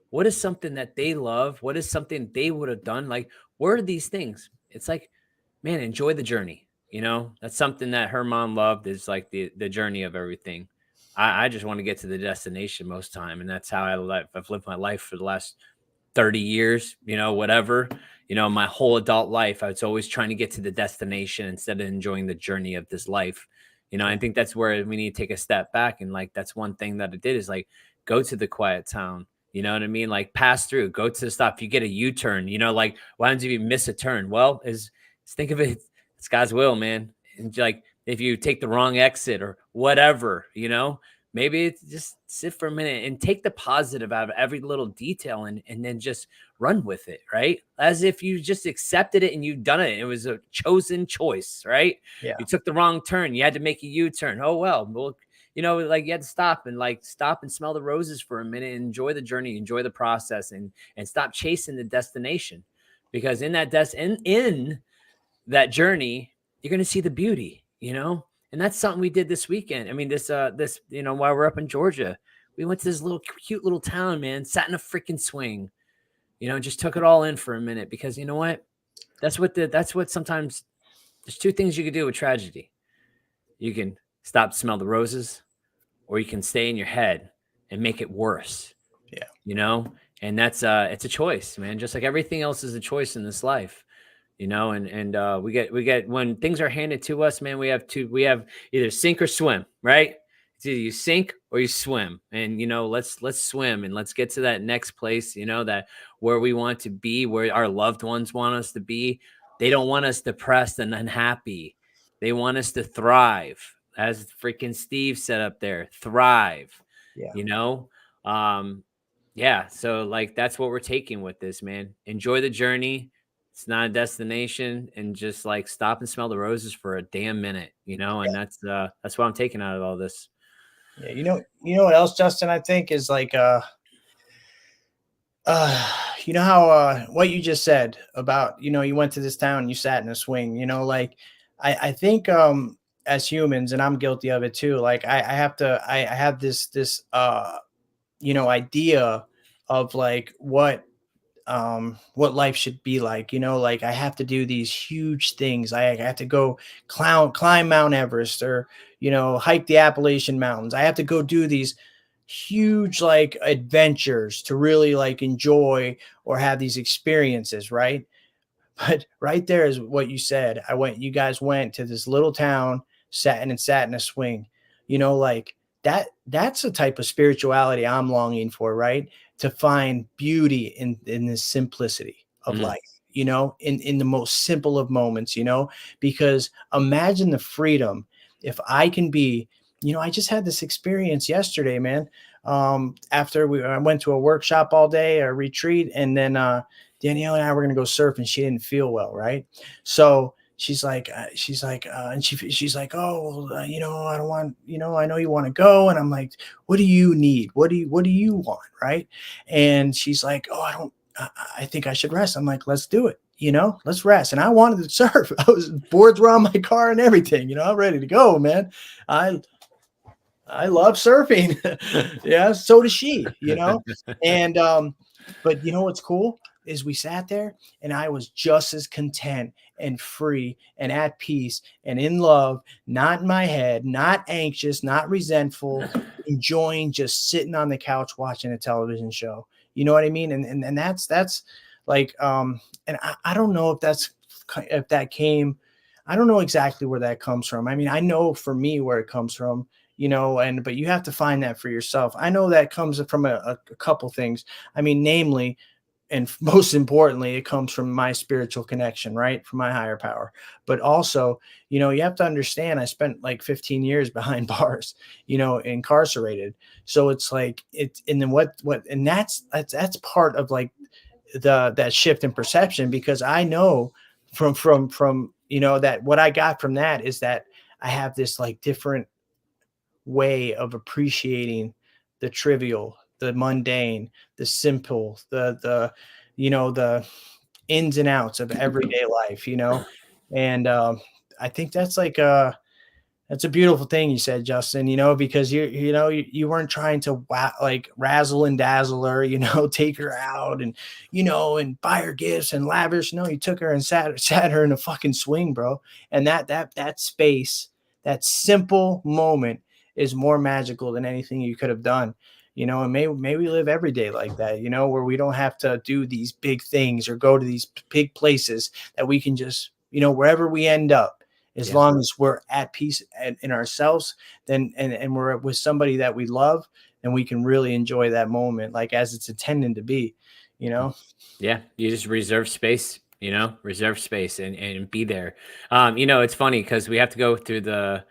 What is something that they love? What is something they would have done? Like, what are these things? It's like, man, enjoy the journey. You know, that's something that her mom loved, is like the journey of everything. I just want to get to the destination most time. And that's how I've lived my life for the last 30 years, you know, whatever, you know, my whole adult life. I was always trying to get to the destination instead of enjoying the journey of this life. You know, I think that's where we need to take a step back. And like, that's one thing that I did, is like, go to the quiet town. You know what I mean? Like, pass through, go to the stop. If you get a U-turn, you know, like, why don't you miss a turn? Well, is think of it, it's God's will, man. And like, if you take the wrong exit or whatever, you know, maybe it's just sit for a minute and take the positive out of every little detail, and then just run with it, right? As if you just accepted it and you've done it. It was a chosen choice, right? Yeah. You took the wrong turn. You had to make a U-turn. Oh, well, you know, like, you had to stop and smell the roses for a minute and enjoy the journey, enjoy the process, and stop chasing the destination. Because in that journey, you're going to see the beauty, you know? And that's something we did this weekend. I mean, this, you know, while we're up in Georgia, we went to this little cute little town, man, sat in a freaking swing, you know, just took it all in for a minute. Because you know what? That's what sometimes, there's two things you can do with tragedy. You can stop, smell the roses, or you can stay in your head and make it worse. Yeah. You know? And that's, it's a choice, man. Just like everything else is a choice in this life. You know, and we get when things are handed to us, man, we have either sink or swim, right? It's either you sink or you swim. And you know, let's swim and let's get to that next place, you know, that where we want to be, where our loved ones want us to be. They don't want us depressed and unhappy. They want us to thrive. As freaking Steve said up there, thrive. Yeah. You know? Yeah, so like, that's what we're taking with this, man. Enjoy the journey. It's not a destination, and just like, stop and smell the roses for a damn minute, you know? And that's what I'm taking out of all this. Yeah. You know what else, Justin, I think is like, you know how, what you just said about, you know, you went to this town and you sat in a swing, you know, like, I think, as humans, and I'm guilty of it too. Like, I have this, you know, idea of like what life should be like, you know, like I have to do these huge things. I have to go climb Mount Everest, or, you know, hike the Appalachian Mountains. I have to go do these huge like adventures to really like enjoy or have these experiences, right? But right there is what you said. You guys went to this little town, sat in a swing, you know, like that's the type of spirituality I'm longing for, right? To find beauty in the simplicity of Mhm. life, you know, in the most simple of moments, you know, because imagine the freedom if I can be, you know, I just had this experience yesterday, man. After I went to a workshop all day, a retreat, and then Danielle and I were going to go surf, and she didn't feel well. Right. So she's like, and she's like, oh, well, you know, I don't want, you know, I know you want to go. And I'm like, what do you need? What do you want? Right. And she's like, oh, I think I should rest. I'm like, let's do it. You know, let's rest. And I wanted to surf. Boards were on my car and everything, you know, I'm ready to go, man. I I love surfing. Yeah, so does she, And but you know what's cool is we sat there and I was just as content and free and at peace and in love, not in my head, not anxious, not resentful, enjoying just sitting on the couch watching a television show. You know what I mean? And that's like and I don't know if that came, I don't know exactly where that comes from. I mean, I know for me where it comes from, and but you have to find that for yourself. I know that comes from a couple things. I mean, namely, and most importantly, it comes from my spiritual connection, right? From my higher power. But also, you have to understand I spent like 15 years behind bars, incarcerated. So it's like and then and that's part of like that shift in perception, because I know from that what I got from that is that I have this like different way of appreciating the trivial, the mundane, the simple, the ins and outs of everyday life. And I think that's a beautiful thing you said, Justin, because you weren't trying to like razzle and dazzle her, take her out and buy her gifts and lavish. No, you took her and sat her in a fucking swing, bro. And that space, that simple moment is more magical than anything you could have done. And may we live every day like that, where we don't have to do these big things or go to these big places, that we can just, wherever we end up, as Yeah. long as we're at peace in ourselves, then and we're with somebody that we love, and we can really enjoy that moment like as it's intended to be, you know. Yeah, you just reserve space, reserve space and be there. It's funny because we have to go through the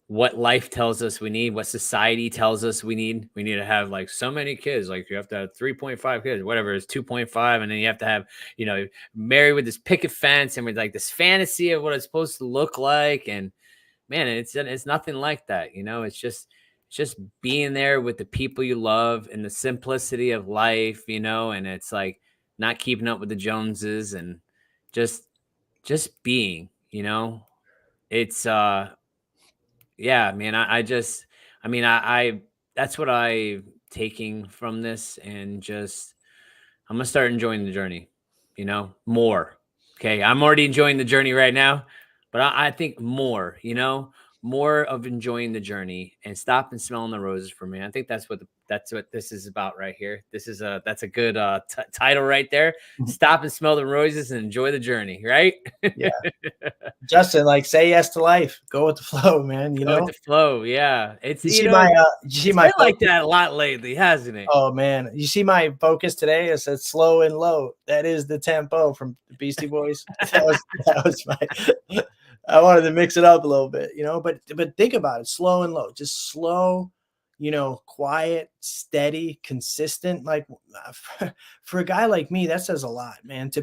what life tells us we need, what society tells us we need. We need to have like so many kids, like you have to have 3.5 kids, whatever it's 2.5, and then you have to have, married with this picket fence and with like this fantasy of what it's supposed to look like. And man, it's nothing like that. It's just being there with the people you love and the simplicity of life, and it's like not keeping up with the Joneses and just being, it's yeah, man. I that's what I taking from this, and just I'm gonna start enjoying the journey, more. Okay. I'm already enjoying the journey right now, but I think more, more of enjoying the journey and stop and smelling the roses for me. I think that's what this is about right here. That's a good title right there. Stop and smell the roses and enjoy the journey, right? Yeah, Justin, like say yes to life, go with the flow, man. Go with the flow. Yeah. Did you see It's my been like that a lot lately, hasn't it? Oh man, you see my focus today? It said slow and low. That is the tempo from the Beastie Boys. That was my. I wanted to mix it up a little bit, But think about it: slow and low, just slow, quiet, steady, consistent. Like for a guy like me, that says a lot, man. To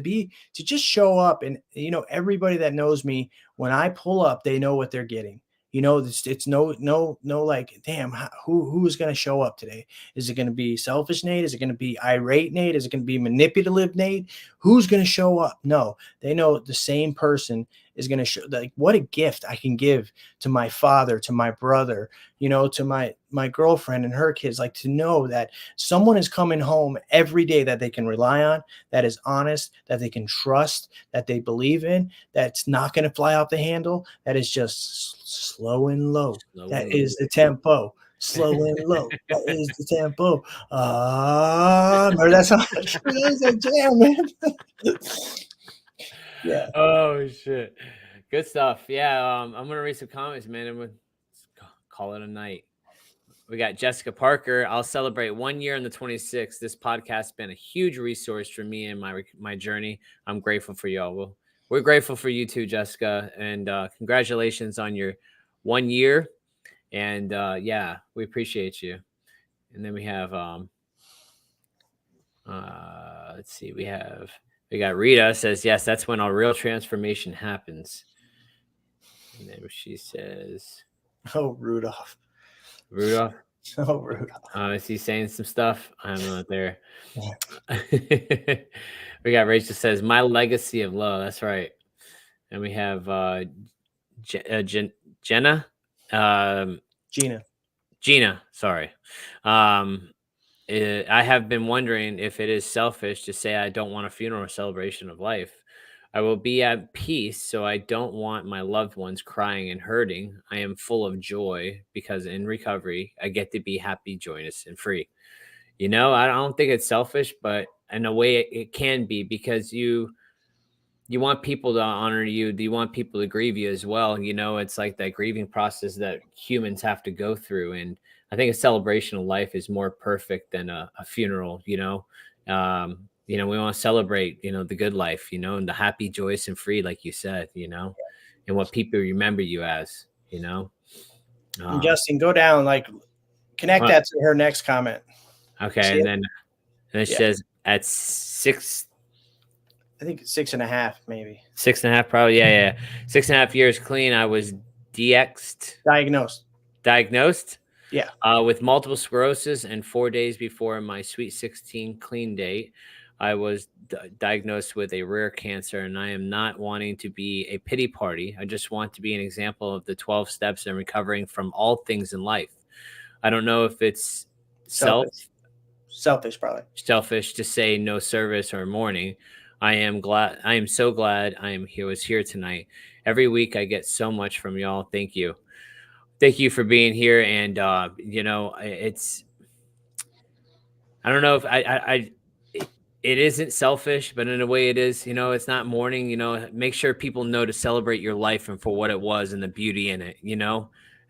just show up, and everybody that knows me, when I pull up, they know what they're getting. It's no like, damn, who is going to show up today? Is it going to be selfish Nate? Is it going to be irate Nate? Is it going to be manipulative Nate? Who's going to show up? No, they know the same person is going to show. Like, what a gift I can give to my father, to my brother, to my girlfriend and her kids. Like, to know that someone is coming home every day that they can rely on, that is honest, that they can trust, that they believe in, that's not going to fly off the handle, that is just slow and low. Slow That and is the tempo. Slow and low. That is the tempo. Remember that song? That was a jam, man. Yeah. Oh shit. Good stuff. Yeah. I'm gonna read some comments, man, and we'll call it a night. We got Jessica Parker. I'll celebrate 1 year on the 26th. This podcast has been a huge resource for me and my journey. I'm grateful for y'all. Well, we're grateful for you too, Jessica, and congratulations on your 1 year. And yeah, we appreciate you. And then we have let's see, we got Rita says, yes, that's when our real transformation happens. And then she says, Oh, Rudolph. Rudolph. Oh, Rudolph. Is he saying some stuff? I'm not there. Yeah. We got Rachel says, my legacy of love. That's right. And we have Jenna. Um, Gina. Gina, sorry. Um, I have been wondering if it is selfish to say I don't want a funeral or celebration of life. I will be at peace, so I don't want my loved ones crying and hurting. I am full of joy because in recovery, I get to be happy, joyous, and free. I don't think it's selfish, but in a way, it can be because you want people to honor you. Do you want people to grieve you as well? It's like that grieving process that humans have to go through. And I think a celebration of life is more perfect than a funeral, we want to celebrate, the good life, and the happy, joyous, and free, like you said, and what people remember you as, And Justin, go down, like connect well, that to her next comment. okay. See And it? then it Yeah. says at 6, I think 6.5, maybe. 6.5, probably. Yeah. 6.5 years clean. I was diagnosed Yeah. with multiple sclerosis, and 4 days before my sweet 16 clean date, I was diagnosed with a rare cancer. And I am not wanting to be a pity party. I just want to be an example of the 12 steps in recovering from all things in life. I don't know if it's Selfish, probably. selfish to say no service or mourning. I am so glad was here tonight. Every week I get so much from y'all. Thank you for being here. And it's, I don't know if it isn't selfish, but in a way it is. It's not mourning. Make sure people know to celebrate your life and for what it was and the beauty in it.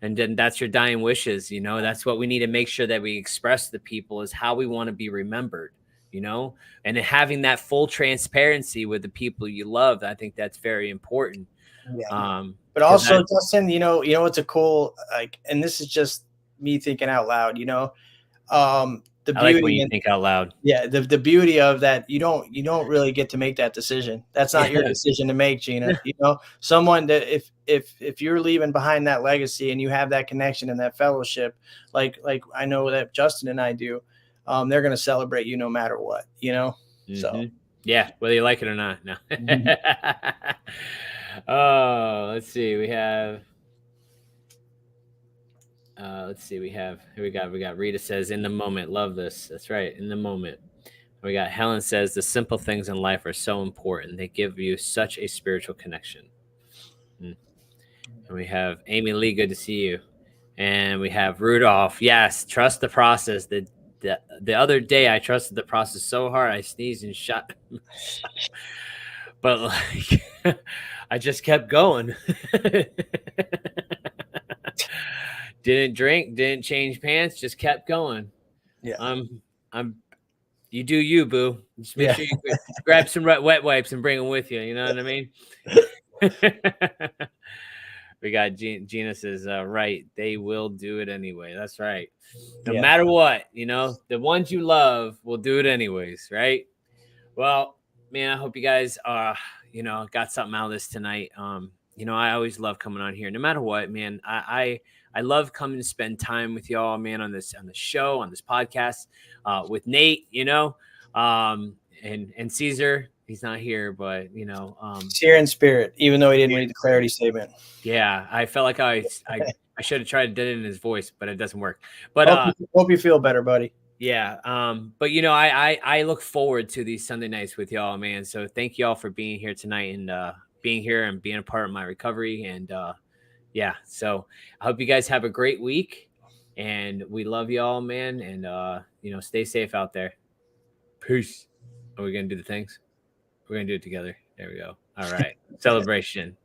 And then that's your dying wishes. That's what we need to make sure that we express to people, is how we want to be remembered. And having that full transparency with the people you love, I think that's very important. Yeah. But also, Justin, what's a cool, like, and this is just me thinking out loud, the I like beauty when you think out loud. Yeah, the beauty of that, you don't really get to make that decision. That's not your decision to make, Gina. Someone that if you're leaving behind that legacy and you have that connection and that fellowship, like I know that Justin and I do, they're gonna celebrate you no matter what, Mm-hmm. So yeah, whether you like it or not. No. Mm-hmm. Oh, let's see. We have here we got Rita says, in the moment. Love this. That's right. In the moment. We got Helen says, the simple things in life are so important. They give you such a spiritual connection. And we have Amy Lee, good to see you. And we have Rudolph. Yes, trust the process. The other day I trusted the process so hard I sneezed and shot. But like I just kept going. Didn't drink, didn't change pants, just kept going. Yeah. You do you, boo. Just make sure you grab some wet wipes and bring them with you. You know what I mean? We got Gina says, right. They will do it anyway. That's right. No matter what, the ones you love will do it anyways. Right. Well, man, I hope you guys, got something out of this tonight. I always love coming on here no matter what, man. I love coming to spend time with y'all, man, on the show, on this podcast, with Nate, and Caesar. He's not here, but he's here in spirit, even though he didn't read the clarity statement. Yeah, I felt like I should have tried to do it in his voice, but it doesn't work. But hope you feel better, buddy. Yeah. But I look forward to these Sunday nights with y'all, man. So thank y'all for being here tonight and being here and being a part of my recovery. And yeah, so I hope you guys have a great week, and we love y'all, man. And stay safe out there. Peace. Are we gonna do the things? We're gonna do it together. There we go. All right. Celebration.